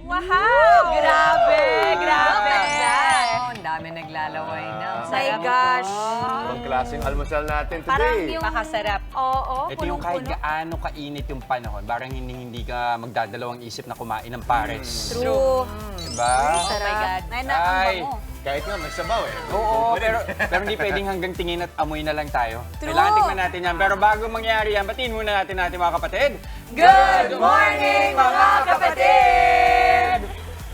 Wow! Grabe! Grabe! Ang dami naglalaway na. My gosh! Ang klaseng almusal natin Parang today. yung... Pakasarap. Oo, Ito yung kahit gaano kainit yung panahon, parang hindi ka magdadalawang isip na kumain ng pares. True. Diba? Oh my God. Ay, Kahit nga may sabaw eh. oo, pero hindi pwedeng hanggang tingin at amoy na lang tayo. Kailangan tikman natin yan. Pero bago mangyari yan, batiin muna natin mga kapatid. Good morning, mga kapatid!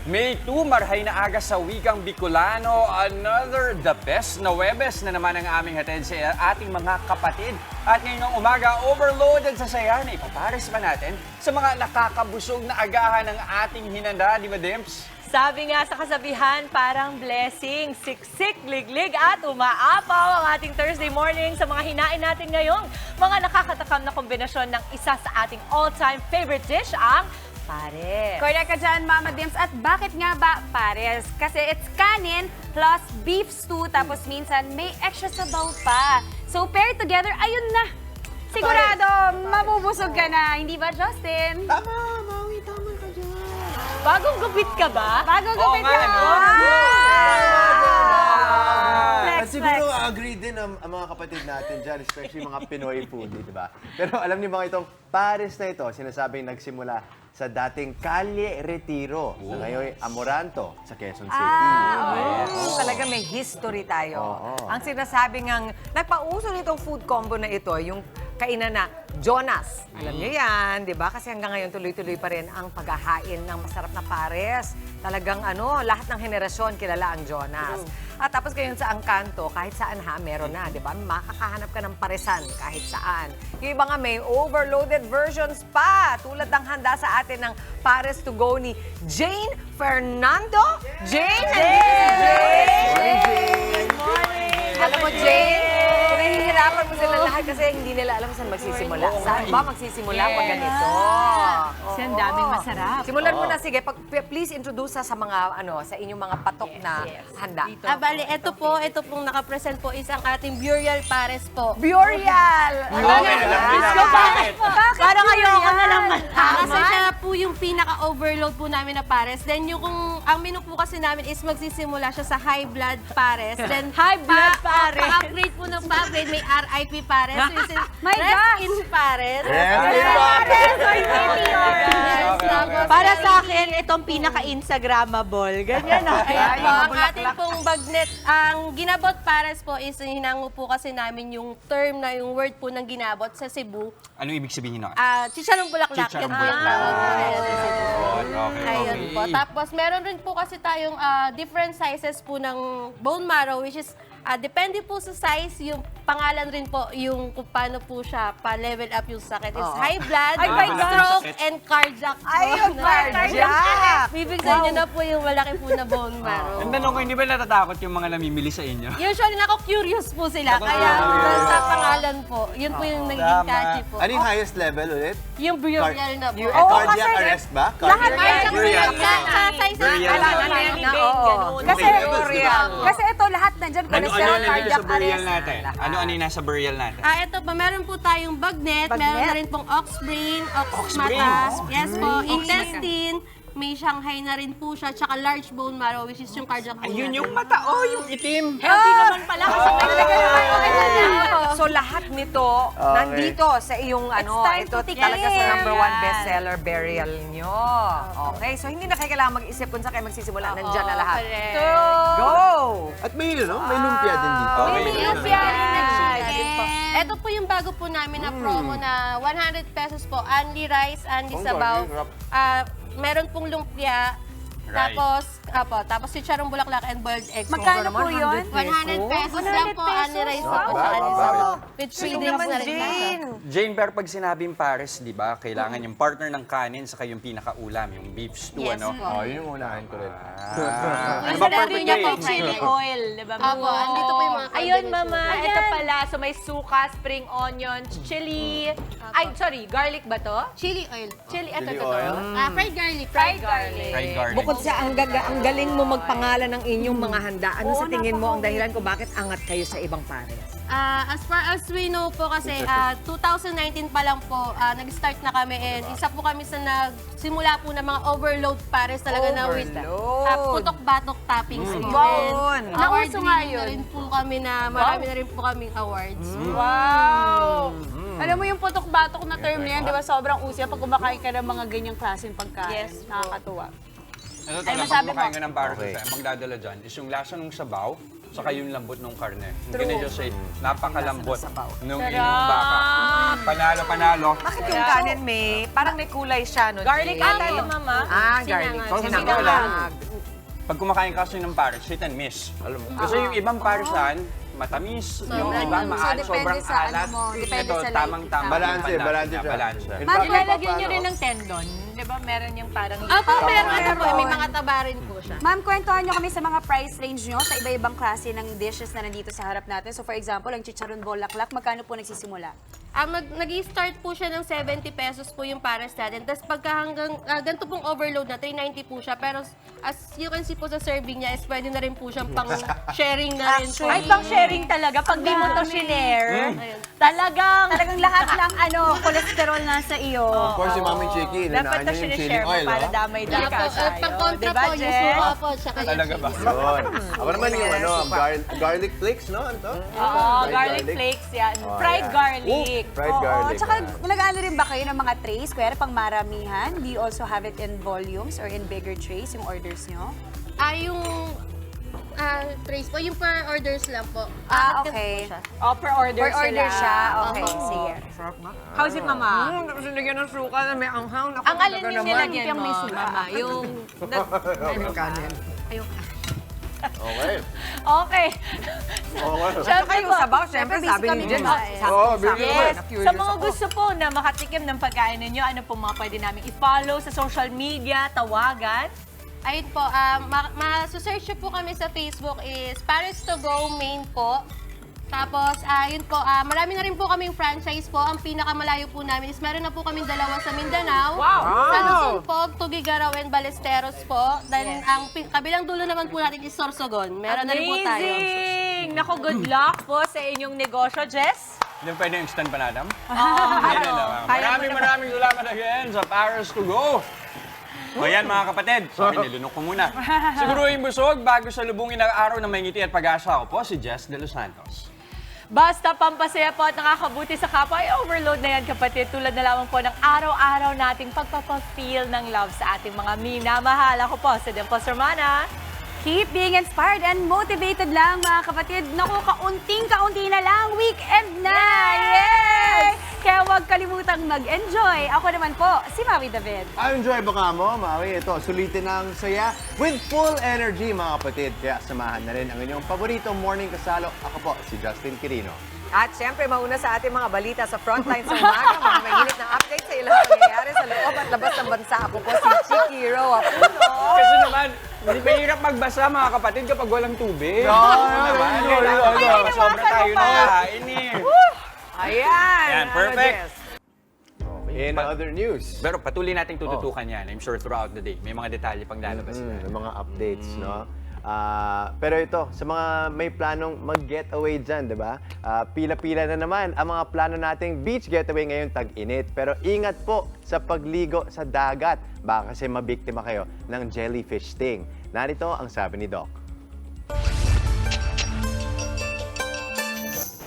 May 2, marhay na aga sa wikang Bicolano. Another the best na Webes na naman ang aming hatid sa ating mga kapatid. At ngayong umaga, overloaded sa saya na ipapares pa natin sa mga nakakabusog na agahan ng ating hinanda, di ba, Dimps? Sabi nga sa kasabihan, parang blessing, siksik, liglig at umaapaw ang ating Thursday morning sa mga hinain natin ngayong mga nakakatakam na kombinasyon ng isa sa ating all-time favorite dish, ang pares. Correct ka dyan, Mama Dims. At bakit nga ba pares? Kasi it's kanin plus beef stew, tapos minsan may extra sabaw pa. So pair together, ayun na. Sigurado, mabubusog ka na. Hindi ba, Justin? Tama, Maui, tama ka dyan. Bagong gupit ka ba? Bagong gupit nga, ka. no? At siguro agree din ang mga kapatid natin dyan, especially mga Pinoy foodie, di ba? Pero alam niyo ba itong pares na ito, sinasabing nagsimula sa dating Calle Retiro, na ngayon Amoranto, sa Quezon City. Talaga may history tayo. Oo. Ang sinasabi ngang, nagpauso nitong food combo na ito, yung kainan na Jonas. Alam niyo yan, di ba? Kasi hanggang ngayon tuloy-tuloy pa rin ang paghahain ng masarap na pares. Talagang lahat ng henerasyon kilala ang Jonas. At tapos ngayon sa Angkanto, kahit saan meron na, di ba? Makakahanap ka ng paresan kahit saan. Yung iba nga may overloaded versions pa. Tulad ng handa sa atin ng pares to go ni Jane Fernando. Jane! Good morning! Alam mo, Jane, pinahihirapan mo sila lahat kasi hindi nila alam saan magsisimula. Saan ba magsisimula pag ganito? Kasi ang daming masarap. Simulan mo na, sige. Please introduce sa mga, sa inyong mga patok na handa. Bali, ito pong nakapresent po is ang ating Burial Pares po. Burial! Okay, alam mo na bakit. Parang ayoko na lang Kasi siya po yung pinaka-overload po namin na pares. Then yung ang menu po kasi namin is magsisimula siya sa high blood pares. Then High blood pares. Pa-upgrade po ng pa-upgrade, may RIP pares. Which is My rest gosh! in pares. Para sa akin, itong pinaka-instagrammable. Ganyan na. Ayan po, ang ating pong bagnet, ang ginabot pares po is hinango po kasi namin yung term na yung word po ng ginabot sa Cebu. Ano ibig sabihin nun? Chicharong bulaklak. Chicharong Yan po yung bulaklak. tawag sa Cebu. Okay. Ayun po. Tapos meron rin po kasi tayong different sizes po ng bone marrow, which is depende po sa size, yung pangalan rin po yung kung paano po siya pa-level up yung sakit. It's high blood, stroke, and cardiac. Ay, yung cardiac! Bibigyan nyo na po yung malaki po na bone marrow. Ang tanong ko, hindi ba natatakot yung mga namimili sa inyo? Usually, curious po sila. Kaya sa pangalan po, yun po yung naging catchy po. Ano yung highest level ulit? Yung burial na po. Cardiac arrest ba? Cardiac Burial. sa size Kasi, kasi ito lahat nandyan. Ano nasa burial natin? Ano nasa burial natin? Ito po, meron po tayong bagnet, meron na rin pong ox brain, ox mata, yes po, intestine, may Shanghai na rin po siya, tsaka large bone marrow, which is yung cardiac po Ayun natin. yung mata, yung itim. Healthy naman pala kasi So lahat nito nandito sa iyong time ito to tikim. talaga sa number 1 Yan. bestseller burial nyo. Okay, so hindi na kayo kailangan mag-isip kung saan kayo magsisimula. Nandyan na lahat. Correct. Go! At may may lumpia din dito. May lumpia rin na chicken. Ito po yung bago po namin na promo na 100 pesos po, only rice, only sabaw. Meron pong lumpia, Right. tapos chicharong bulaklak and boiled eggs. Magkano po yun? 100 pesos lang po, only rice po, only sabaw. With free drinks na rin po. Jane, pero pag sinabing pares, di ba, kailangan yung partner ng kanin saka yung pinakaulam, yung beef stew, Yes ano? po. Yun yung unahin ko rin. Ano ba Masarap perfect rin niya po, Jane? chili oil, di ba? Opo, andito po yung mga Ayun, condiments mama. po. Ito pala. So, may suka, spring onions, chili. Ay, sorry. Garlic ba to? Chili oil. Chili. Ito, Chili ito, oil. ito. Fried garlic. Fried garlic. Fried garlic. Bukod sa ang galing mo magpangalan ng inyong mga handa. Ano Oo, sa tingin mo ang napaka- dahilan kung bakit angat kayo sa ibang pares? As far as we know po kasi 2019 pa lang po nag-start na kami and isa po kami sa nagsimula po ng mga overload pares talaga na with Overload. putok-batok toppings po. Wow. And award Nauso nga winning na yun. rin po kami na marami na rin po kaming awards. Wow! Alam mo yung putok-batok na term na yan, di ba sobrang uso yan pag kumakain ka ng mga ganyang klaseng pagkain. Yes po. Nakakatuwa. Ano Ay, talaga, masabi pag kumakain mo. ka ng pares, Okay. ang magdadala dyan is yung lasa ng sabaw, saka yung lambot ng karne. You can just say, napakalambot nung inyong baka. Panalo. Bakit yung kanin parang may kulay siya, no? Garlic Jay? ata ito, Mama. Garlic. Sinangag. Sinangag. Pag kumakain kasi ng pares, hit and miss. Alam mo. Kasi yung ibang parisan, matamis. Yung iba, So, sobrang depende sa alat. ano mo, depende Ito, sa tamang-tama. Balanse, yung panlasa balanse niya, siya. balanse. In Ma'am, fact, Ilalagyan nyo paano- rin ng tendon. Di ba meron yung parang... Opo, meron po. May mga taba rin po siya. Ma'am, kwentuhan nyo kami sa mga price range nyo sa iba-ibang klase ng dishes na nandito sa harap natin. So for example, ang chicharon bolaklak, magkano po nagsisimula? Nag-i-start po siya ng 70 pesos po yung pares natin. Tapos pagka hanggang ganito pong overload na, 390 po siya. Pero as you can see po sa serving niya, is pwede na rin po siyang pang-sharing na rin po. Ay, pang sharing talaga. Pag di mo to shinare, talagang Lahat ng cholesterol nasa iyo. Of course, si Mami Chiki, dapat inunahan to niya yung chili sinishare mo oil, para oh. damay-damay ka tayo. Pang-contra Diba, po, yung Jess? suka po, tsaka yung Talaga ba? chili. Yun. Ako naman yung garlic flakes, no? Ano to? Oo, garlic flakes yan. Oh, Fried yeah. garlic. Fried Oo, garlic. tsaka nag-ano rin ba kayo ng mga trays? Kuya, pang maramihan? Do you also have it in volumes or in bigger trays, yung orders nyo? Yung trays po, yung per orders lang po. Okay. Oh, per order Per order sila. siya. Okay, sige. How's it, Mama? Tapos nilagyan ng suka na may anghang. Naku, Ang alin talaga yung naman. nilagyan Yung mo, may suka. Mama? Yung... Yung kanin. Okay. Okay. Okay. Saka yung sabaw, syempre, Siyempre, sabi busy ni kami Jen, kumain. sakto-sakto. Yes. Na-curious Sa mga ako. gusto po na makatikim ng pagkain ninyo, ano po mga pwede namin i-follow sa social media, tawagan? Ayun po, ma-search po kami sa Facebook is Paris to Go main po. Tapos, yun po, marami na rin po kaming franchise po. Ang pinakamalayo po namin is meron na po kaming dalawa sa Mindanao. Wow! Sa Luzon po, Tugigaraw and Balesteros po. Then, ang kabilang dulo naman po natin is Sorsogon. Meron na rin po tayo. Amazing! Naku, good luck po sa inyong negosyo, Jess. Hindi pwede yung stand pa natin? Ano? Maraming salamat again sa Paris to Go. O yan mga kapatid, sorry, nilunok ko muna. Siguruhin busog bago sa lubungin ng araw na may ngiti at pag-asa. Ako po si Jess De Los Santos. Basta pampasaya po at nakakabuti sa kapwa, ay overload na yan kapatid. Tulad na lamang po ng araw-araw nating pagpapafeel ng love sa ating mga minamahal. Ako po, si Dimple Sermana. Keep being inspired and motivated lang, mga kapatid. Naku, kaunting-kaunti na lang. Weekend na! Yay! Kaya huwag kalimutang mag-enjoy. Ako naman po, si Maui David. Enjoy ba ka mo, Maui? Ito, sulitin ang saya with full energy, mga kapatid. Kaya samahan na rin ang inyong paboritong morning kasalo. Ako po, si Justin Quirino. At syempre, mauna sa ating mga balita sa frontline sa umaga, mga mahilit na update sa ilang nangyayari sa loob at labas ng bansa. Ako po si Chiki Apuno. Kasi naman, hindi mahirap magbasa mga kapatid kapag walang tubig. Sobra tayo na kain eh. Ayan! Ayan, perfect. Ano, Jess? In other news, Pero patuloy nating tututukan yan. I'm sure throughout the day. May mga detalye pang lalabas yan. may mga updates, no? Pero ito, sa mga may planong mag-getaway dyan, di ba? Pila-pila na naman ang mga plano nating beach getaway ngayong tag-init. Pero ingat po sa pagligo sa dagat. Baka kasi mabiktima kayo ng jellyfish sting. Narito ang sabi ni Doc.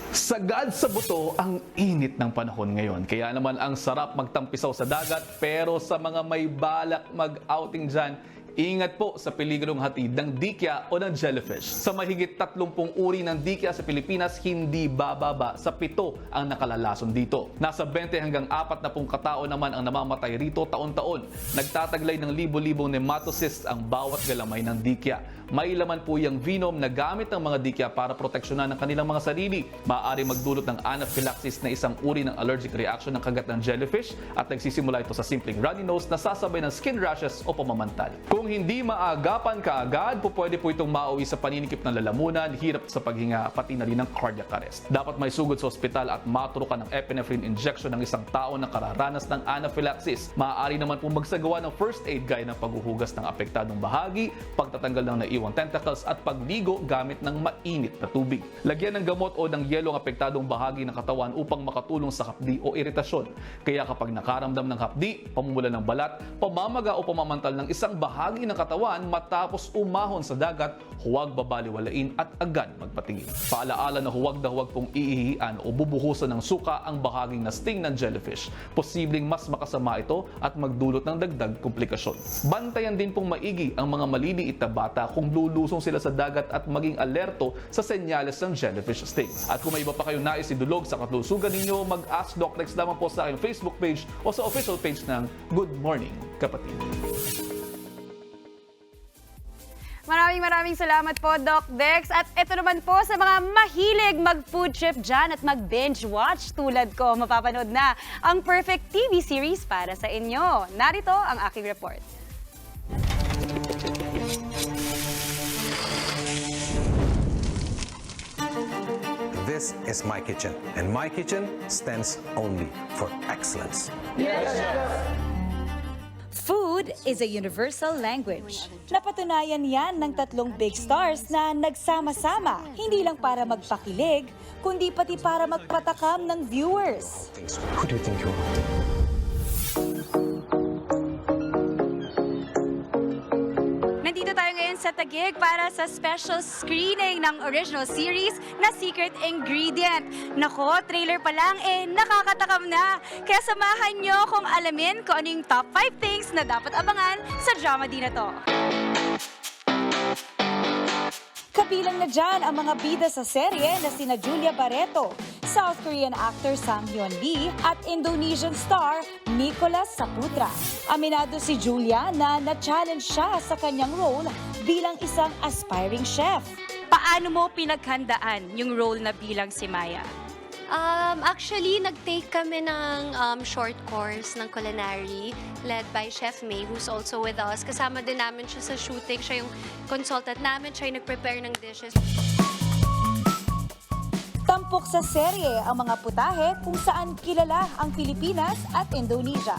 Sagad sa buto ang init ng panahon ngayon. Kaya naman ang sarap magtampisaw sa dagat, pero sa mga may balak mag-outing dyan, ingat po sa peligrong hatid ng dikya o ng jellyfish. Sa mahigit 30 uri ng dikya sa Pilipinas, hindi bababa sa 7 ang nakalalason dito. Nasa 20 hanggang 40 katao naman ang namamatay rito taon-taon. Nagtataglay ng libo-libong nematocysts ang bawat galamay ng dikya. May laman po yung venom na gamit ng mga dikya para proteksyonan ng kanilang mga sarili. Maaari magdulot ng anaphylaxis na isang uri ng allergic reaction ng kagat ng jellyfish at nagsisimula ito sa simpleng runny nose na sasabay ng skin rashes o pamamantal. Kung Kung hindi maagapan kaagad, pwede po itong mauwi sa paninikip ng lalamunan, hirap sa paghinga, pati na rin ng cardiac arrest. Dapat may sugod sa ospital at maturukan ng epinephrine injection ng isang tao na kararanas ng anaphylaxis. Maaari naman po magsagawa ng first aid gaya ng paghuhugas ng apektadong bahagi, pagtatanggal ng naiwang tentacles at pagligo gamit ng mainit na tubig. Lagyan ng gamot o ng yelo ang apektadong bahagi ng katawan upang makatulong sa hapdi o iritasyon. Kaya kapag nakaramdam ng hapdi, pamumula ng balat, pamamaga o pamamantal ng isang bahagi ng katawan matapos umahon sa dagat, huwag babaliwalain at agad magpatingin. Paalaala na huwag pong iihian o bubuhusan ng suka ang bahaging na sting ng jellyfish. Posibleng mas makasama ito at magdulot ng dagdag komplikasyon. Bantayan din pong maigi ang mga maliliit na bata kung lulusong sila sa dagat at maging alerto sa senyales ng jellyfish sting. At kung may iba pa kayong nais idulog sa kalusugan ninyo, mag-ask Doc Rex lamang po sa aking Facebook page o sa official page ng Good Morning Kapatid. Maraming salamat po, Doc Dex. At ito naman po sa mga mahilig mag-food trip dyan at mag-binge watch tulad ko, mapapanood na ang perfect TV series para sa inyo. Narito ang aking report. This is My Kitchen, and My Kitchen stands only for excellence. Food is a universal language. Napatunayan yan ng 3 big stars na nagsama-sama, hindi lang para magpakilig, kundi pati para magpatakam ng viewers. Who do you think you are? Nandito tayo ngayon sa Taguig para sa special screening ng original series na Secret Ingredient. Nako, trailer pa lang nakakatakam na. Kaya samahan nyo kung alamin kung ano yung top 5 things na dapat abangan sa drama din na to. Kabilang na dyan ang mga bida sa serye na sina Julia Barreto, South Korean actor Sang Hyun Lee at Indonesian star Nicolas Saputra. Aminado si Julia na na-challenge siya sa kanyang role bilang isang aspiring chef. Paano mo pinaghandaan yung role na bilang si Maya? Actually, nag-take kami ng short course ng culinary led by Chef May, who's also with us. Kasama din namin siya sa shooting. Siya yung consultant namin. Siya yung nag-prepare ng dishes. Tampok sa serye ang mga putahe kung saan kilala ang Pilipinas at Indonesia.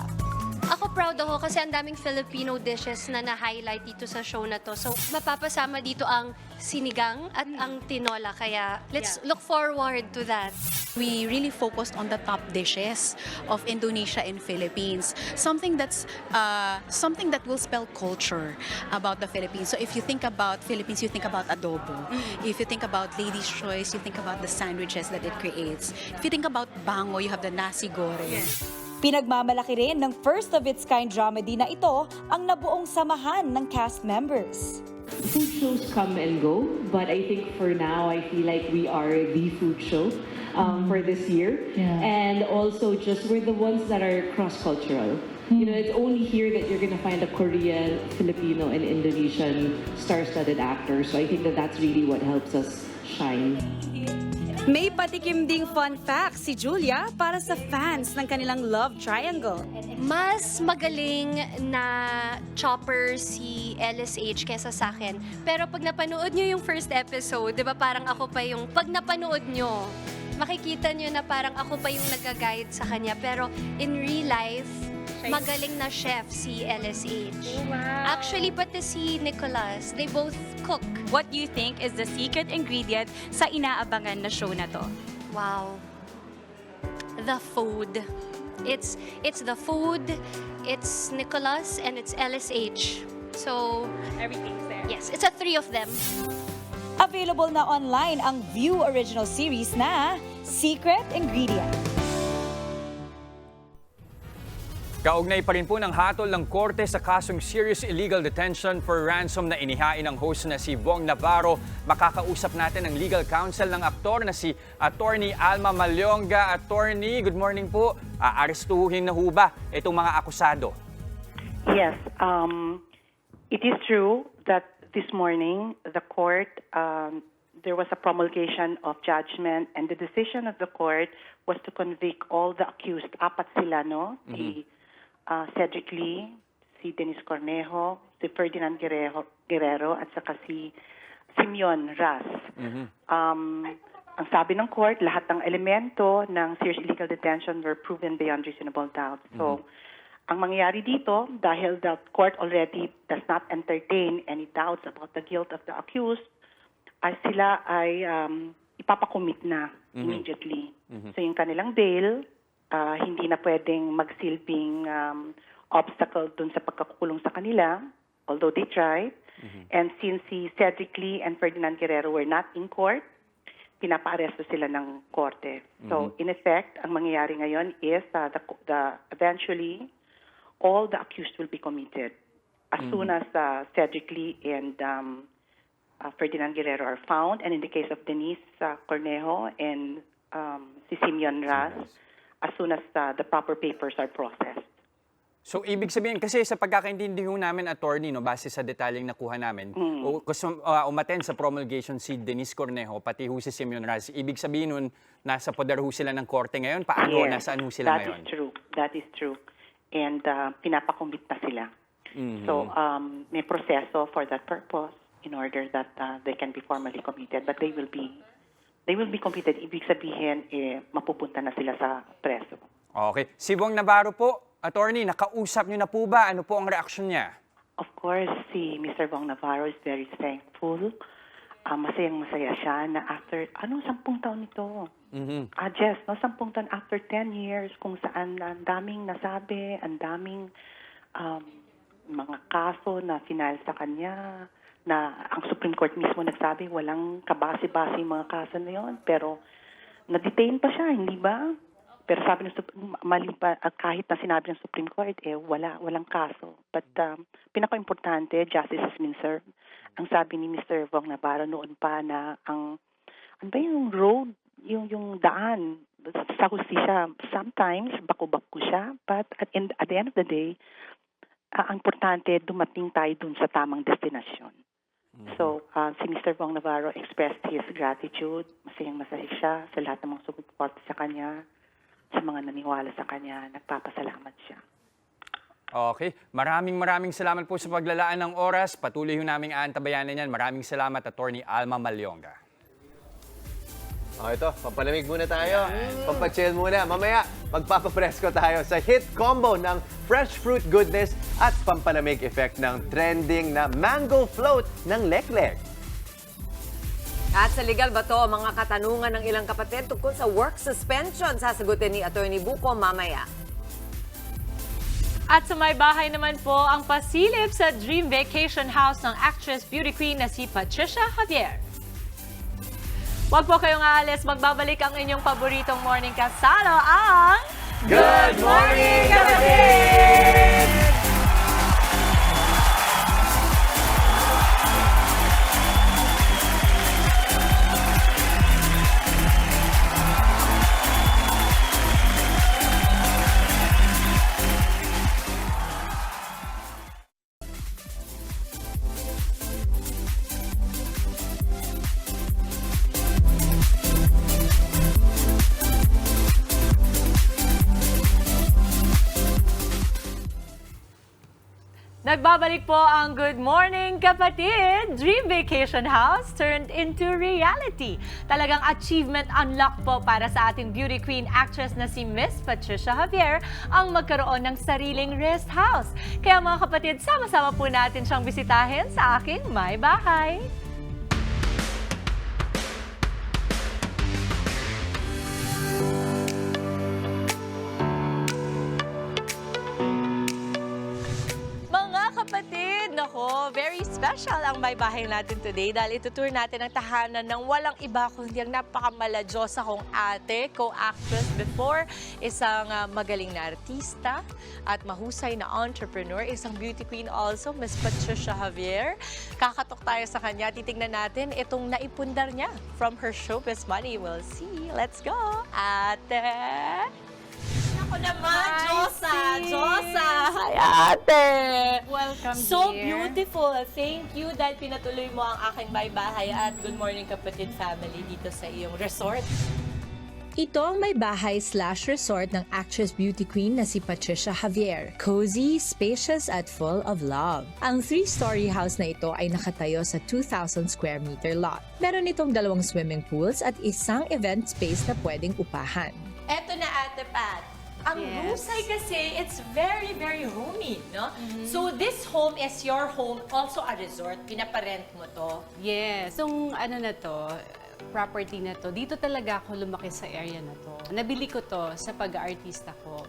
Ako proud ako kasi ang daming Filipino dishes na na-highlight dito sa show na to. So, mapapasama dito ang sinigang at ang tinola. Kaya, let's look forward to that. We really focused on the top dishes of Indonesia and Philippines. Something that will spell culture about the Philippines. So if you think about Philippines, you think about adobo. If you think about Lady's Choice, you think about the sandwiches that it creates. If you think about bango, you have the nasi goreng. Pinagmamalaki rin ng first-of-its-kind dramedy na ito ang nabuong samahan ng cast members. Food shows come and go, but I think for now, I feel like we are the food show for this year. And also just we're the ones that are cross-cultural. You know, it's only here that you're gonna find a Korean, Filipino, and Indonesian star-studded actors. So I think that that's really what helps us shine. May patikim ding fun facts si Julia para sa fans ng kanilang love triangle. Mas magaling na chopper si LSH kesa sa akin. Pero pag napanood nyo yung first episode, di ba parang ako pa yung, pag napanood nyo, makikita nyo na parang ako pa yung nag-guide sa kanya. Pero in real life, magaling na chef si LSH. Actually, pati si Nicolas, they both cook. What do you think is the secret ingredient sa inaabangan na show na to? Wow. The food. It's the food, it's Nicolas, and it's LSH. So, Everything's there. yes, it's a 3 of them. Available na online ang View original series na Secret Ingredient. Kaugnay pa rin po ng hatol ng korte sa kasong serious illegal detention for ransom na inihain ng host na si Bong Navarro. Makakausap natin ang legal counsel ng aktor na si Attorney Alma Malyonga. Attorney, good morning po. Aarestuhin na ho ba itong mga akusado? Yes, it is true that this morning the court, there was a promulgation of judgment, and the decision of the court was to convict all the accused. Apat sila, no? Si Cedric Lee, si Dennis Cornejo, si Ferdinand Guerrero at saka si Simeon Ras. Ang sabi ng court, lahat ng elemento ng serious illegal detention were proven beyond reasonable doubt. So, ang mangyayari dito, dahil the court already does not entertain any doubts about the guilt of the accused, ay sila ay ipapakomit na immediately. So, yung kanilang bail, hindi na pwedeng magsilbing obstacle dun sa pagkakulong sa kanila, although they tried. And since si Cedric Lee and Ferdinand Guerrero were not in court, pinapa-aresto sila ng korte. So, in effect, ang mangyayari ngayon is eventually, all the accused will be committed. As soon as Cedric Lee and Ferdinand Guerrero are found, and in the case of Denise Cornejo and si Simeon Ras, as soon as the proper papers are processed. So, ibig sabihin, kasi sa pagkakaintindi ho namin, attorney, no, base sa detalyeng nakuha namin, gusto umattend sa promulgation si Denise Cornejo, pati ho si Simeon Ras. Ibig sabihin nun, nasa poder ho sila ng korte ngayon? Paano, nasaan ho sila ngayon? That is true. And pinapakommit na sila. So, may proseso for that purpose in order that they can be formally committed. But they will be committed. Ibig sabihin, mapupunta na sila sa preso. Okay. Si Bong Navarro po, attorney, nakausap niyo na po ba? Ano po ang reaksyon niya? Of course, si Mr. Bong Navarro is very thankful. Masayang-masaya siya na after, 10 taon ito? Jess, 10 taon after 10 years kung saan ang daming nasabi, ang daming mga kaso na final sa kanya, na ang Supreme Court mismo nagsabi walang kabase-base yung mga kaso na yun, pero na-detain pa siya, hindi ba? Pero sabi ng mali pa, kahit na sinabi ng Supreme Court, walang kaso. But pinaka-importante, justice has been served. Ang sabi ni Mr. Bong Navarro noon pa na ano ba yung road, yung daan sa hustisya, sometimes bako-bako siya, but at the end of the day, ang importante, dumating tayo dun sa tamang destinasyon. So, si Mr. Bong Navarro expressed his gratitude, masayang-masaya siya sa lahat ng mga support sa kanya, sa mga naniwala sa kanya, nagpapasalamat siya. Okay. Maraming salamat po sa paglalaan ng oras. Patuloy ho naming aantabayanan yan. Maraming salamat, Attorney Alma Malyonga. Ito, pampalamig muna tayo. Pampachill muna. Mamaya, magpapapresko tayo sa hit combo ng fresh fruit goodness at pampalamig effect ng trending na mango float ng Leklek. At sa legal ba to, mga katanungan ng ilang kapatid tungkol sa work suspension, sasagutin ni Attorney Buko mamaya. At sa may bahay naman po ang pasilip sa Dream Vacation House ng actress beauty queen na si Patricia Javier. Huwag po kayong aalis, magbabalik ang inyong paboritong morning kasalo, ang Good Morning Kapatid! Nagbabalik po ang Good Morning Kapatid! Dream Vacation House turned into reality. Talagang achievement unlock po para sa ating beauty queen actress na si Miss Patricia Javier ang magkaroon ng sariling rest house. Kaya mga kapatid, sama-sama po natin siyang bisitahin sa aking may bahay. Kapatid, nako, very special ang may bahay natin today dahil itutour natin ang tahanan ng walang iba kundi ang napakamaladiyosa kong ate, co-actress before, isang magaling na artista at mahusay na entrepreneur, isang beauty queen also, Miss Patricia Javier. Kakatok tayo sa kanya, titignan natin itong naipundar niya from her showbiz money. We'll see. Let's go, ate! Ako naman, Josa! Hi, ate! Welcome, So dear. beautiful. Thank you dahil pinatuloy mo ang aking baybahay at Good Morning Kapatid family dito sa iyong resort. Ito ang may bahay/resort ng actress beauty queen na si Patricia Javier. Cozy, spacious at full of love. Ang 3-story house na ito ay nakatayo sa 2,000 square meter lot. Meron itong 2 swimming pools at isang event space na pwedeng upahan. Eto na, Ate Pat. Ang Rusay kasi, it's very, very homey, no? So this home is your home, also a resort. Pinaparent mo to. Yes. Itong property na to, dito talaga ako lumaki sa area na to. Nabili ko to sa pag-aartista ko.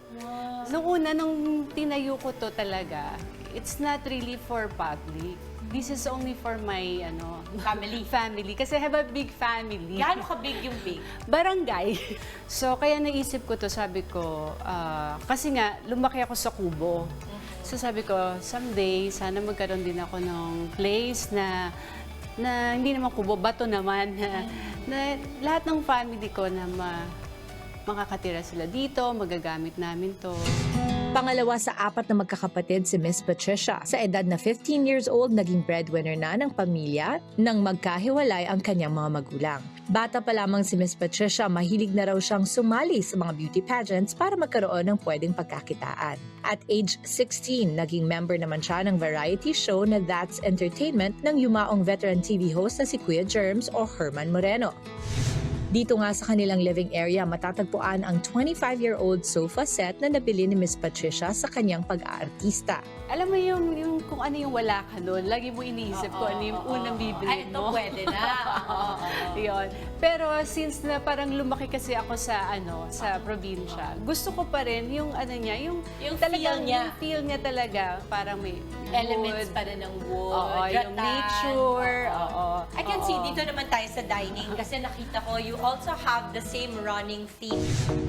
Nung una, nung tinayo ko to talaga, it's not really for public. This is only for my family. Kasi I have a big family. Gaano ka big yung big? Barangay. So, kaya naisip ko to, sabi ko, kasi nga, lumaki ako sa Kubo. So, sabi ko, someday, sana magkaroon din ako ng place na hindi naman Kubo, bato naman, na lahat ng family ko na makakatira sila dito, magagamit namin to. Pangalawa sa 4 na magkakapatid si Miss Patricia. Sa edad na 15 years old, naging breadwinner na ng pamilya nang magkahiwalay ang kanyang mga magulang. Bata pa lamang si Miss Patricia, mahilig na raw siyang sumali sa mga beauty pageants para magkaroon ng pwedeng pagkakitaan. At age 16, naging member naman siya ng variety show na That's Entertainment ng yumaong veteran TV host na si Kuya Germs o Herman Moreno. Dito nga sa kanilang living area, matatagpuan ang 25-year-old sofa set na nabili ni Miss Patricia sa kanyang pag-aartista. Alam mo yung kung ano yung wala ka doon, lagi mo iniisip kung ano yung unang bibilin mo. Ito pwede na. Yun. Pero since na parang lumaki kasi ako sa probinsya, gusto ko pa rin yung yung talagang feel niya. Yung feel niya talaga, parang may Elements wood. pa rin ng wood, Oo, yung rattan. nature. Oo. I can see dito naman tayo sa dining kasi nakita ko you also have the same running theme.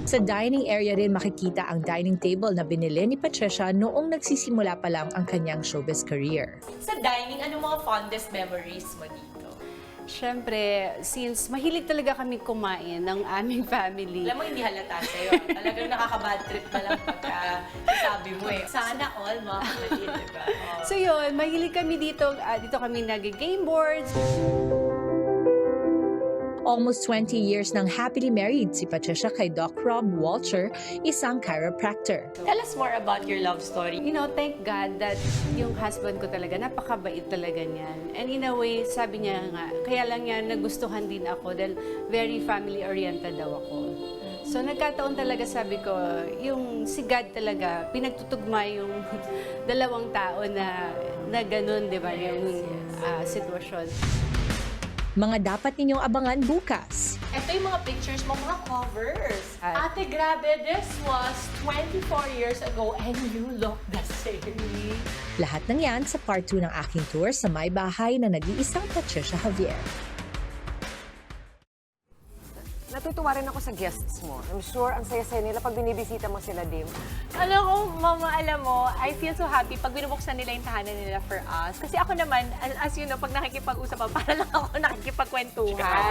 Sa dining area rin makikita ang dining table na binili ni Patricia noong nagsisimula pa lang ang kanyang showbiz career. Sa dining, ano mga fondest memories mo dito? Siyempre, since mahilig talaga kami kumain ng aming family. Alam mo, hindi halata sa'yo. Talagang nakaka-bad trip na lang pagka sabi mo eh. Sana all mga kapatid, diba? So yun, mahilig kami dito. Dito kami nag-game boards. Almost 20 years nang happily married si Patricia kay Doc Rob Walcher, isang chiropractor. Tell us more about your love story. You know, thank God that yung husband ko talaga, napakabait talaga niyan. And in a way, sabi niya nga, kaya lang niya nagustuhan din ako dahil very family-oriented daw ako. So nagkataon talaga, sabi ko, yung si God talaga, pinagtutugma yung dalawang tao na ganun, di ba, yung sitwasyon. Mga dapat ninyong abangan bukas. Ito yung mga pictures mo, mga covers. Ate, grabe, this was 24 years ago and you look the same. Lahat ng yan sa part 2 ng aking tour sa may bahay na nag-iisang Patricia Javier. Natutuwa rin ako sa guests mo. I'm sure ang saya-saya nila pag binibisita mo sila, Dim. Alam ko, Mama, alam mo, I feel so happy pag binubuksan nila yung tahanan nila for us. Kasi ako naman, as you know, pag nakikipag-usap, para lang ako nakikipagkwentuhan.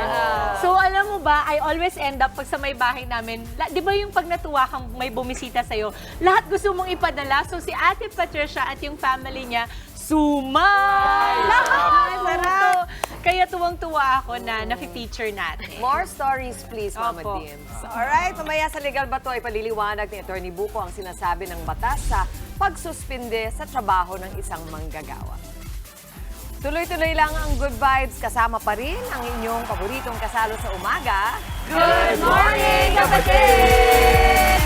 So, alam mo ba, I always end up pag sa may bahay namin, di ba yung pag natuwa kang may bumisita sa'yo, lahat gusto mong ipadala. So, si Ate Patricia at yung family niya, sumay! Lahat! Sarap! Kaya tuwang-tuwa ako na na-feature natin. More stories, please, Mama Opo. Dim. Alright, mamaya sa Legal Bato ay paliliwanag ni Atty. Buko ang sinasabi ng batas sa pagsuspinde sa trabaho ng isang manggagawa. Tuloy-tuloy lang ang good vibes, kasama pa rin ang inyong paboritong kasalo sa umaga. Good morning, kapatid!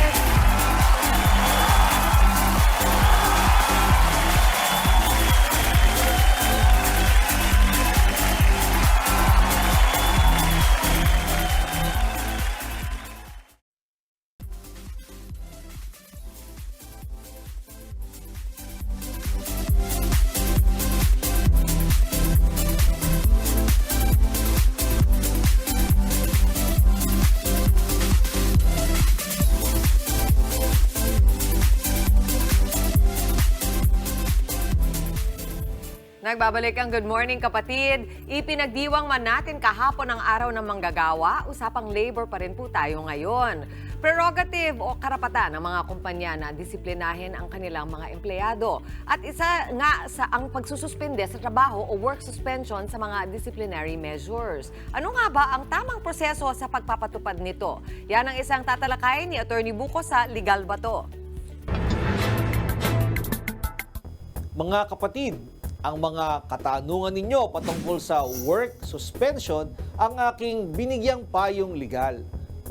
nagbabalik ang Good Morning Kapatid. Ipinagdiwang man natin kahapon ang araw ng manggagawa, usapang labor pa rin po tayo ngayon. Prerogative o karapatan ng mga kumpanya na disiplinahin ang kanilang mga empleyado. At isa nga sa ang pagsususpende sa trabaho o work suspension sa mga disciplinary measures. Ano nga ba ang tamang proseso sa pagpapatupad nito? Yan ang isang tatalakay ni Attorney Buko sa Legal Bato. Mga kapatid, ang mga katanungan ninyo patungkol sa work suspension ang aking binigyang payong legal.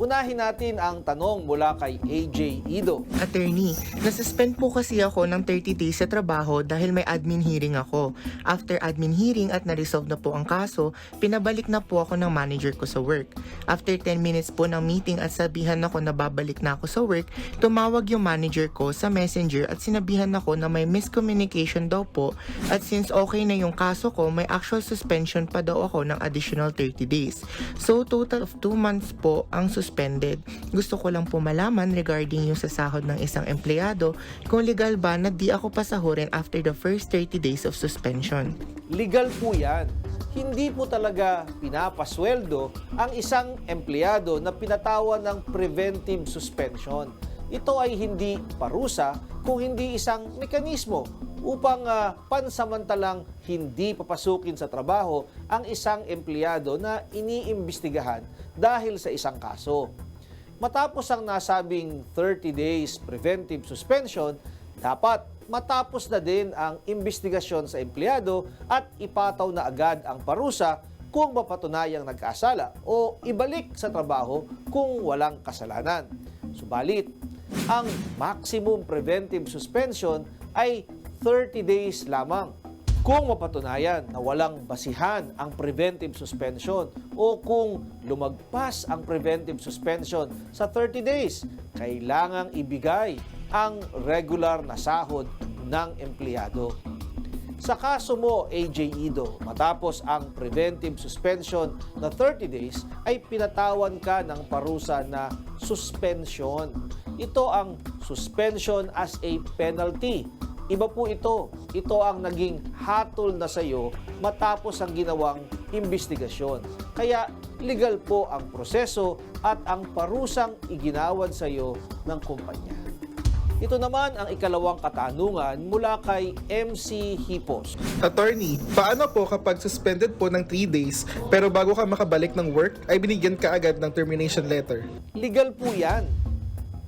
Unahin natin ang tanong mula kay AJ Ido. Attorney, nasuspend po kasi ako ng 30 days sa trabaho dahil may admin hearing ako. After admin hearing at na-resolve na po ang kaso, pinabalik na po ako ng manager ko sa work. After 10 minutes po ng meeting at sabihan ako na babalik na ako sa work, tumawag yung manager ko sa messenger at sinabihan ako na may miscommunication daw po at since okay na yung kaso ko, may actual suspension pa daw ako ng additional 30 days. So total of 2 months po ang suspended. Gusto ko lang po malaman regarding yung sasahod ng isang empleyado kung legal ba na di ako pasahurin after the first 30 days of suspension. Legal po yan. Hindi po talaga pinapasweldo ang isang empleyado na pinatawan ng preventive suspension. Ito ay hindi parusa kung hindi isang mekanismo upang pansamantalang hindi papasukin sa trabaho ang isang empleyado na iniimbestigahan dahil sa isang kaso. Matapos ang nasabing 30 days preventive suspension, dapat matapos na din ang imbestigasyon sa empleyado at ipataw na agad ang parusa kung mapatunayang nagkasala o ibalik sa trabaho kung walang kasalanan. Subalit, ang maximum preventive suspension ay 30 days lamang. Kung mapatunayan na walang basihan ang preventive suspension o kung lumagpas ang preventive suspension sa 30 days, kailangang ibigay ang regular na sahod ng empleyado. Sa kaso mo, AJ Ido, matapos ang preventive suspension na 30 days, ay pinatawan ka ng parusa na suspension. Ito ang suspension as a penalty. Iba po ito. Ito ang naging hatol na sa iyo matapos ang ginawang imbestigasyon. Kaya legal po ang proseso at ang parusang iginawad sa iyo ng kumpanya. Ito naman ang ikalawang katanungan mula kay MC Hipos. Attorney, paano po kapag suspended po ng 3 days pero bago ka makabalik ng work ay binigyan ka agad ng termination letter? Legal po yan.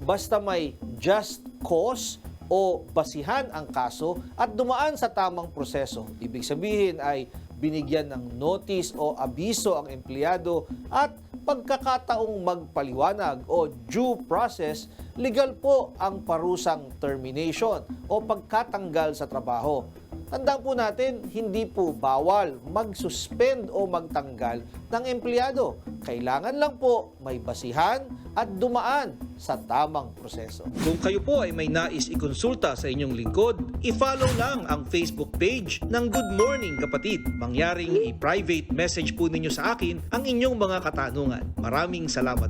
Basta may just cause o basihan ang kaso at dumaan sa tamang proseso. Ibig sabihin ay binigyan ng notice o abiso ang empleyado at pagkakataong magpaliwanag o due process, legal po ang parusang termination o pagkatanggal sa trabaho. Tandaan po natin, hindi po bawal mag-suspend o magtanggal ng empleyado. Kailangan lang po may basihan at dumaan sa tamang proseso. Kung kayo po ay may nais ikonsulta sa inyong lingkod, i-follow lang ang Facebook page ng Good Morning Kapatid. Mangyaring i-private message po ninyo sa akin ang inyong mga katanungan. Maraming salamat.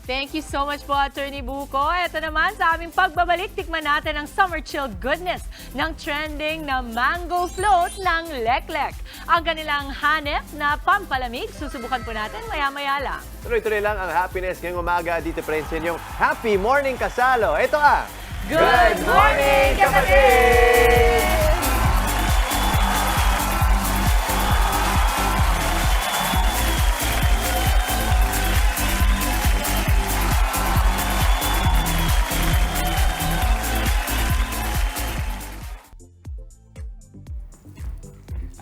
Thank you so much po, Attorney Buko. Ito naman sa aming pagbabalik, tikman natin ang summer chill goodness ng trending na mango float ng Leklek. Ang kanilang hanep na pampalamig, susubukan po natin maya-maya lang. Tuloy-tuloy lang ang happiness ngayong umaga dito pa rin sa inyong Happy Morning Kasalo. Ito ang Good Morning, Kapatid!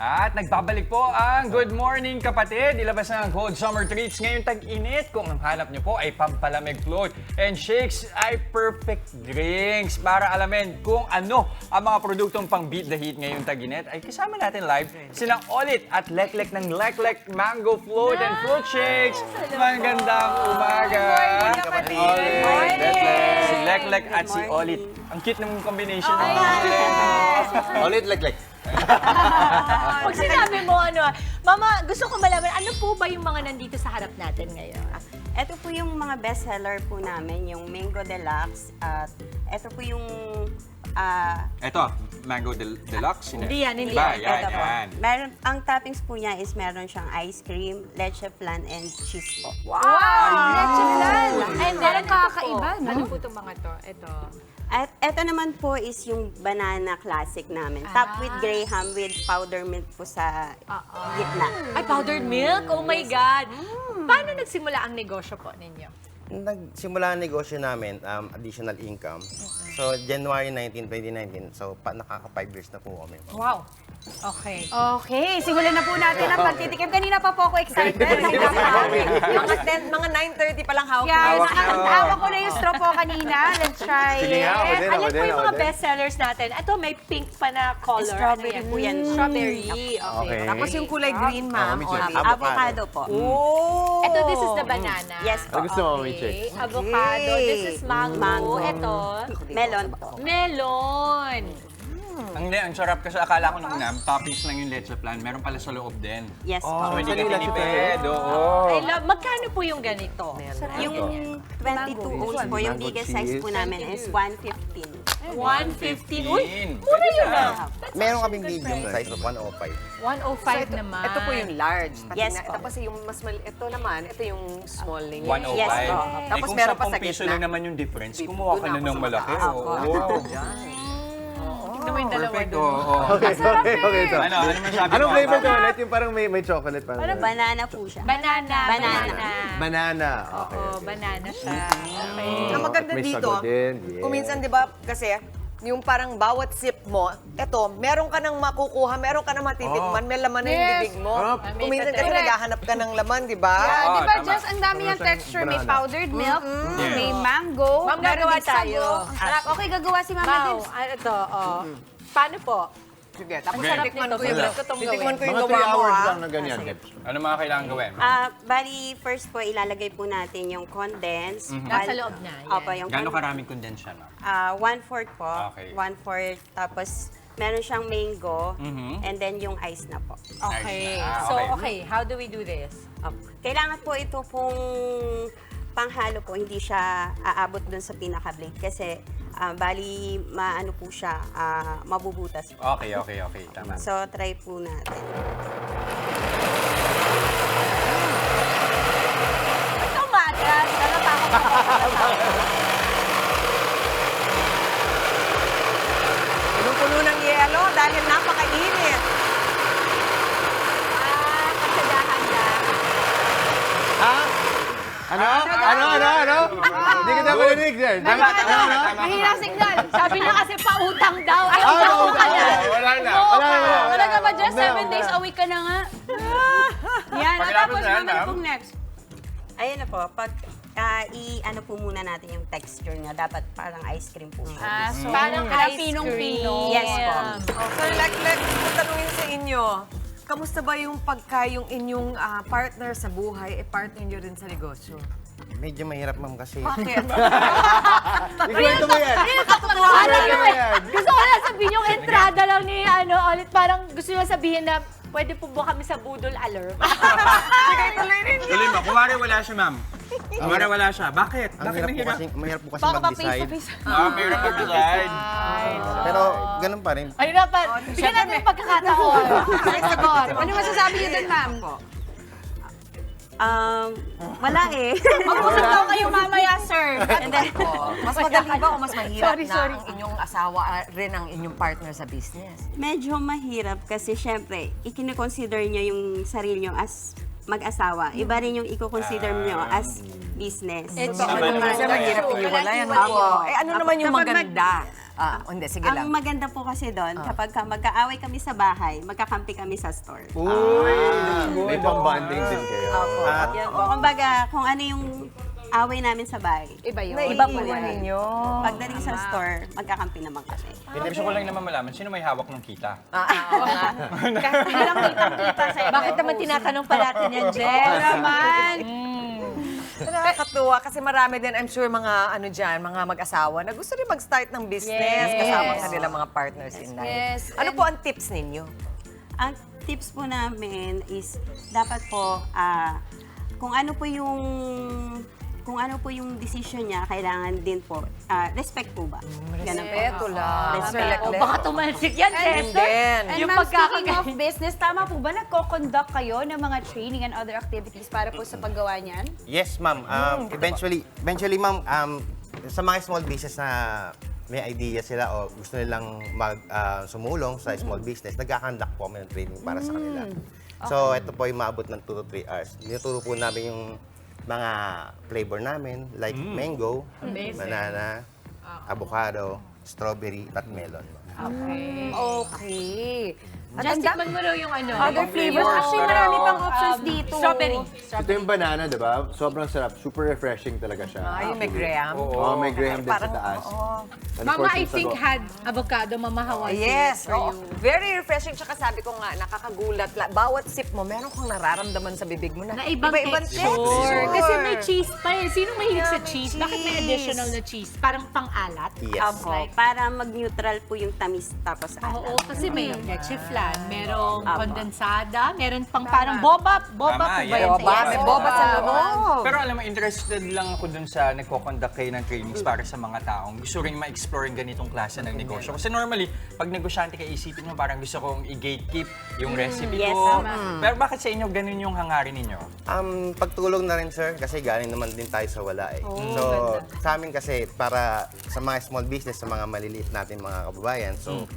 At nagbabalik po ang Good Morning Kapatid. Ilabas na ang Cold Summer Treats ngayong tag-init. Kung ang hanap nyo po ay pampalamig float and shakes ay perfect drinks. Para alamin kung ano ang mga produktong pang beat the heat ngayong tag-init, ay kasama natin live sina Olit at Leklek ng Leklek Mango Float and Fruit Shakes. Magandang umaga! Good morning, kapatid! Good morning! Si Leklek at si Olit. Ang cute ng combination ng Olit, Leklek. Pag sinabi mo Mama, gusto ko malaman, ano po ba yung mga nandito sa harap natin ngayon? Ito po yung mga bestseller po namin, yung Mango Deluxe. At ito po yung... Ito. mango deluxe. Hindi yan, hindi Diba? yan. Yan, Ito po. yan. Meron, ang toppings po niya is meron siyang ice cream, leche flan, and cheese po. Wow! Leche flan! And then, Parang kakaiba, ito po. no? Ano po itong mga to? Ito. At ito naman po is yung banana classic namin. Top with graham with powder milk po sa gitna. Ay, powdered milk? Oh my God! Paano nagsimula ang negosyo po ninyo? Nagsimula ang negosyo namin, additional income. So, January 19, 2019. So, nakaka 5 years na po kami. Wow! Okay. Okay, simulan na po natin ang pagtitikim. Kanina pa po ako excited. Mga 9:30 pa lang hawak. Yes, na. hawak ko na yung straw po kanina. Let's try Sige nga, ako it. din, Alin po yung mga best sellers natin? Ito, may pink pa na color. Strawberry Ano po yan. Strawberry. Okay. Okay. Tapos yung kulay green, ma'am. Avocado po. Oh! Ito, this is the banana. Yes po. Gusto mo, Mami Check? Avocado. This is mango. Ito. Melon po. Melon. Ang sarap kasi akala ko nung toppings lang yung leche flan. Meron pala sa loob din. Yes po. So, hindi ka tinipid. Oo. I love, magkano po yung ganito? Yung 22 ounce po, yung biggest size po namin is 115. 115. Uy, mura yun ah. Meron kaming medium size of 105. 105 naman. Ito po yung large. Yes po. Tapos yung mas mali, ito naman, ito yung small ninyo. 105. Yes, po. Tapos kung meron pa sa 10 piso gitna. lang naman yung difference, kumuha ka na ng malaki. Opo. Oo. Tignan mo yung dalawa Perfect. doon. Oo. Okay. Ito. Ano masabi Anong mo? flavor to ulit? Yung parang may chocolate parang. Banana po siya. Banana. Banana. Okay. Oo, banana siya. Okay. Ang maganda May dito, sago din. Yes. kung minsan, di ba, kasi yung parang bawat sip mo, eto, meron ka nang makukuha, meron ka nang matitikman, may laman na yung Yes. bibig mo. Sarap. Kung minsan kasi Correct. naghahanap ka ng laman, di ba? Yeah, Oo, di ba, tama. Jess, ang dami yung texture. May powdered milk, Yeah. may mango, Ma'am, meron gagawa din sago. tayo. Ang sarap. Okay, gagawa si Mama Wow. Dibs. Ito, Paano po? Sige, tapos Okay. titikman ko yung titikman ko yung Mga 3 gawa mo, hours ha? lang na ganyan. Ano mga kailangan gawin? Bali, first po, ilalagay po natin yung condense. Nasa loob na, yan. Opo, yung Gano'ng karaming condensya na? 1/4 po. Okay. 1/4. Tapos, meron siyang mango. Mhm. And then, yung ice na po. Okay. Ah, So, okay. okay. How do we do this? Kailangan po ito pong panghalo po, hindi siya aabot dun sa pinaka-blade. Kasi, bali, maano po siya, mabubutas po. Okay. Tama. So, try po natin. Ito matras. Puno ng yelo dahil napakainit. Kasagahan lang. Ha? Ano? Hindi kita marinig, sir. Tama. Mahina signal. Sabi niya kasi pautang daw. Ay, utang ka na. Wala na. Wala ka ba, Jess? Wag na, 7 days a week ka na nga. Yan. At Pagkatapos tapos, na yan, Mama, ma'am. pong next. Ayun na po, pag i-ano po muna natin yung texture niya. Dapat parang ice cream po siya. So, Parang ice pinong-pino. Yes po. So, like, tanungin sa inyo, kamusta ba yung pagka yung inyong partner sa buhay, partner nyo rin sa negosyo? Medyo mahirap, ma'am, kasi... Bakit? Ikwento mo yan. Gusto ko lang sabihin yung entrada lang ni ulit parang gusto nyo sabihin na pwede po ba kami sa budol alert? Tuloy mo, kumari wala siya, ma'am. Kumari wala siya. Bakit? Bakit mahirap? Mahirap po kasi mag-decide. Mahirap mag-decide. Pero ganun pa rin. Ay, dapat. Bigyan natin yung pagkakataon. Sagot. Ano masasabi niyo dun, ma'am? Wala eh. Mag-usap daw kayo mamaya, sir. Mas madali ba o mas mahirap Sorry. na ang inyong asawa rin ang inyong partner sa business? Medyo mahirap kasi syempre, ikinoconsider nyo yung sarili nyo as mag-asawa. Iba rin yung i-consider nyo as business. Ito, Kasi mahirap iiwalay. Ano naman yung maganda? Hindi, sige lang. Ang maganda po kasi doon, kapag magkaaway kami sa bahay, magkakampi kami sa store. May pang-bonding din kayo. Yan po. Kumbaga, kung ano yung away namin sa bahay. Iba yun. Iba po Naiiwan yan. ninyo. Pagdating sa store, magkakampi naman kami. Gusto ko lang naman malaman, sino may hawak ng kita? Hindi lang kitang-kita sa Bakit naman tinatanong pa natin yan, Jen? Naman. Nakakatuwa kasi marami din, I'm sure, mga mga mag-asawa na gusto rin mag-start ng business kasama kanilang mga partners in life. Yes. Ano po ang tips ninyo? Ang tips po namin is dapat po kung ano po yung kung ano po yung decision niya, kailangan din po, respect po ba? Ganun po. Respeto lang. Respect. O baka tumalsik yan, Chester. And Yung ma'am, speaking pagkakagaling. of business, tama po ba nagko-conduct kayo ng mga training and other activities para po sa paggawa niyan? Yes, ma'am. Eventually, ma'am, sa mga small business na may idea sila o gusto nilang sumulong sa small business, nagkakandak po kami ng training para sa kanila. So, ito po ay maabot ng 2 to 3 hours. Tinuturo po namin yung mga flavor namin, like mango, banana, avocado, strawberry, at melon. Okay. Just tikman mo raw yung ano. Other flavors. Actually, marami pang options dito. Strawberry. Ito yung banana, di ba? Sobrang sarap. Super refreshing talaga siya. Yung may graham. Oo, may graham din sa taas. And of Mama, course, I yung think sago. had avocado, Mama Hawaii. Yes, for oo. you. Very refreshing. Tsaka sabi ko nga, nakakagulat. Bawat sip mo, meron kang nararamdaman sa bibig mo na Na ibang texture. Kasi may cheese pa eh. Sino mahilig sa cheese? Bakit may additional na cheese? Parang pang-alat? Yes. Para mag-neutral po yung tamis tapos Oo, kasi may leche flan, merong kondensada, meron pang parang boba. Boba Tama, po ba yes. yun? Boba, may boba sa loob. Pero alam mo, interested lang ako dun sa nagko-conduct kayo ng trainings para sa mga taong gusto rin ma-explore yung ganitong klase ng negosyo. Kasi normally, pag negosyante kayo, isipin mo parang gusto kong i-gatekeep yung recipe yes, ko. tama. Pero bakit sa inyo ganun yung hangarin ninyo? Pagtulong na rin, sir, kasi galing naman din tayo sa wala eh. So, sa amin kasi, para sa mga small business, sa mga maliliit natin mga kababayan, so,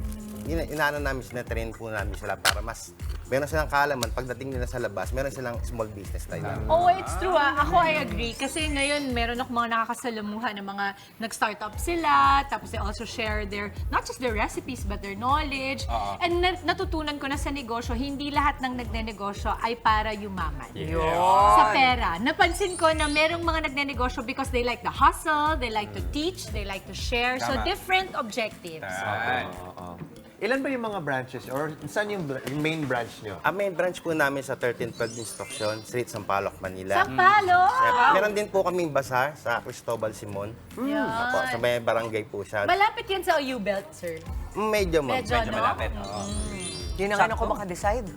inaano namin, sinatrain po namin sila para mas meron silang kaalaman pagdating nila sa labas, meron silang small business tayo. Oh, it's true Ako, I agree. Kasi ngayon, meron ako mga nakakasalamuhan ng mga nag-startup sila, tapos they also share their, not just their recipes, but their knowledge. And natutunan ko na sa negosyo, hindi lahat ng nagnenegosyo ay para yumaman. Sa pera. Napansin ko na merong mga nagnenegosyo because they like the hustle, they like to teach, they like to share. So, Tama. different objectives. Ilan ba yung mga branches? Or saan yung main branch nyo? Ang main branch po namin sa 1312 Instruction Street, Sampaloc, Manila. Sampaloc? Yep. Meron din po kaming bazaar sa Cristobal Simon. Apo, sa may barangay po siya. Malapit yan sa OU Belt, sir. Medyo, ma'am. Medyo, no? malapit. Yun ang ano ko makadecide.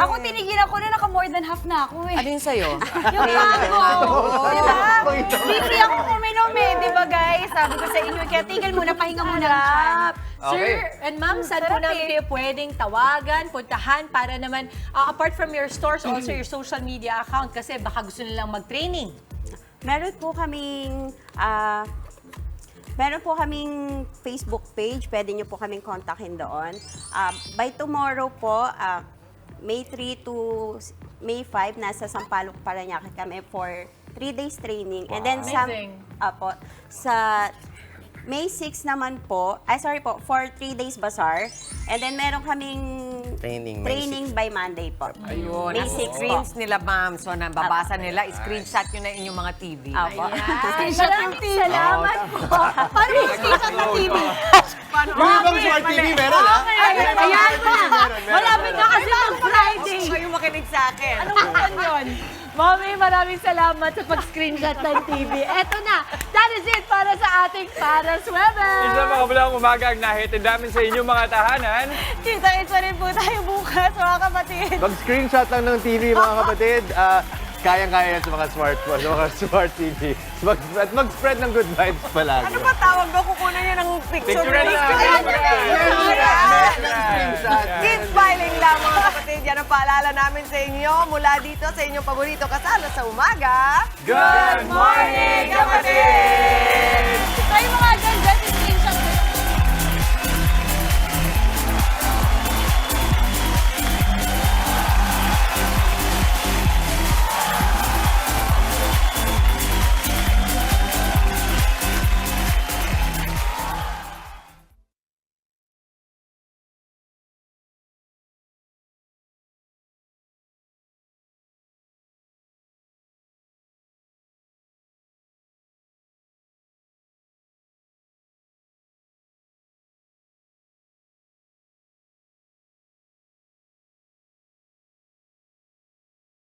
Ako tinigilan ko na naka more than half na ako eh. Ano yun sa'yo? Yung mango. Diba? Busy ako kuminom eh, di ba guys? Sabi ko sa inyo, kaya tigil muna, pahinga muna ang tiyan. Sir and ma'am, saan po namin kayo pwedeng tawagan, puntahan para naman, apart from your stores, also your social media account kasi baka gusto nilang mag-training. Meron po kaming Facebook page. Pwede nyo po kaming kontakin doon. By tomorrow po, May 3 to May 5, nasa Sampaloc, Parañaque kami for 3 days training. And then Amazing. sa May 6 naman po, for 3 days bazaar. And then meron kaming Training, by Monday po. Ayun. May Ang 6 po. screens nila, ma'am. So, nababasa nila. Screenshot nyo na inyong mga TV. Apo. Salamat po. Paano yung screenshot ng TV? Yung ibang smart TV meron, ha? Ayan na. Malapit na kasi ang Friday. Kayo makinig sa akin. Anong buwan yun? Mami, maraming salamat sa pag-screenshot ng TV. Eto na, that is it para sa ating Paras Webes. Isa mga bulang umaga ang nahitid namin sa inyong mga tahanan. Kita-kita rin po tayo bukas, mga kapatid. Mag-screenshot lang ng TV, mga kapatid. Kayang-kaya yan sa mga smartphone, sa mga smart TV. At mag-spread ng good vibes palagi. Ano ba tawag doon? Kukunan nyo ng picture. Picture na. Keep smiling lang, mga kapatid. Yan ang paalala namin sa inyo mula dito sa inyong paborito kasala sa umaga. Good morning, kapatid! Kayo mga